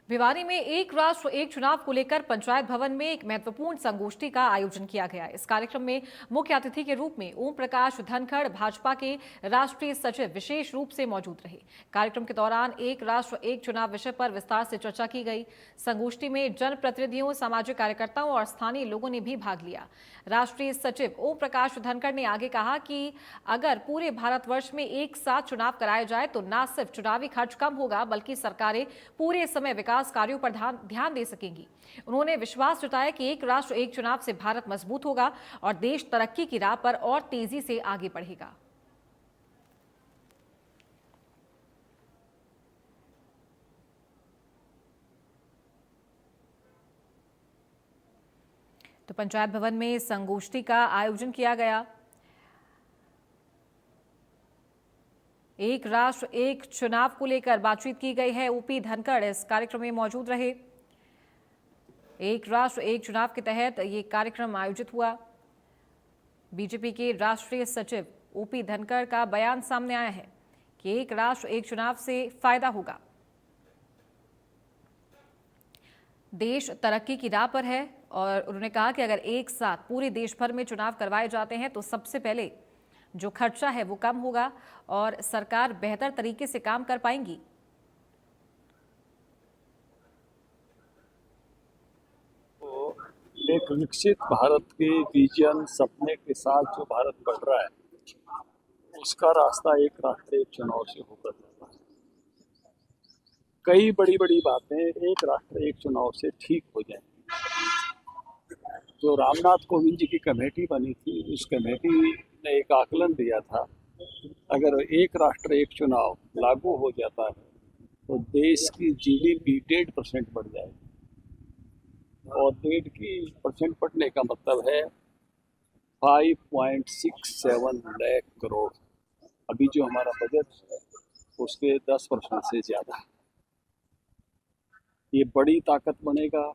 भिवानी में एक राष्ट्र एक चुनाव को लेकर पंचायत भवन में एक महत्वपूर्ण संगोष्ठी का आयोजन किया गया। इस कार्यक्रम में मुख्य अतिथि के रूप में ओम प्रकाश धनखड़ भाजपा के राष्ट्रीय सचिव विशेष रूप से मौजूद रहे। कार्यक्रम के दौरान एक राष्ट्र एक चुनाव विषय पर विस्तार से चर्चा की गई। संगोष्ठी में जनप्रतिनिधियों, सामाजिक कार्यकर्ताओं और स्थानीय लोगों ने भी भाग लिया। राष्ट्रीय सचिव ओम प्रकाश धनखड़ ने आगे कहा कि अगर पूरे भारतवर्ष में एक साथ चुनाव कराए जाए तो न सिर्फ चुनावी खर्च कम होगा बल्कि सरकारें पूरे समय विकास कार्यों पर ध्यान दे सकेंगी। उन्होंने विश्वास जताया कि एक राष्ट्र एक चुनाव से भारत मजबूत होगा और देश तरक्की की राह पर और तेजी से आगे बढ़ेगा। तो पंचायत भवन में संगोष्ठी का आयोजन किया गया। एक राष्ट्र एक चुनाव को लेकर बातचीत की गई है। ओपी धनखड़ इस कार्यक्रम में मौजूद रहे। एक राष्ट्र एक चुनाव के तहत ये कार्यक्रम आयोजित हुआ। बीजेपी के राष्ट्रीय सचिव ओपी धनखड़ का बयान सामने आया है कि एक राष्ट्र एक चुनाव से फायदा होगा, देश तरक्की की राह पर है। और उन्होंने कहा कि अगर एक साथ पूरे देश भर में चुनाव करवाए जाते हैं तो सबसे पहले जो खर्चा है वो कम होगा और सरकार बेहतर तरीके से काम कर पाएंगी। तो एक विकसित भारत के विजन सपने के साथ जो भारत बढ़ रहा है उसका रास्ता एक राष्ट्र एक चुनाव से होकर जाता है। कई बड़ी बड़ी बातें एक राष्ट्र एक चुनाव से ठीक हो जाएंगी। जो रामनाथ कोविंद जी की कमेटी बनी थी उस कमेटी ने एक आकलन दिया था, अगर एक राष्ट्र एक चुनाव लागू हो जाता है तो देश की जीडीपी 1.5% बढ़ जाएगी। और 1.5% बढ़ने का मतलब है 5.67 लाख करोड़। अभी जो हमारा बजट है उसके 10% से ज़्यादा। ये बड़ी ताकत बनेगा।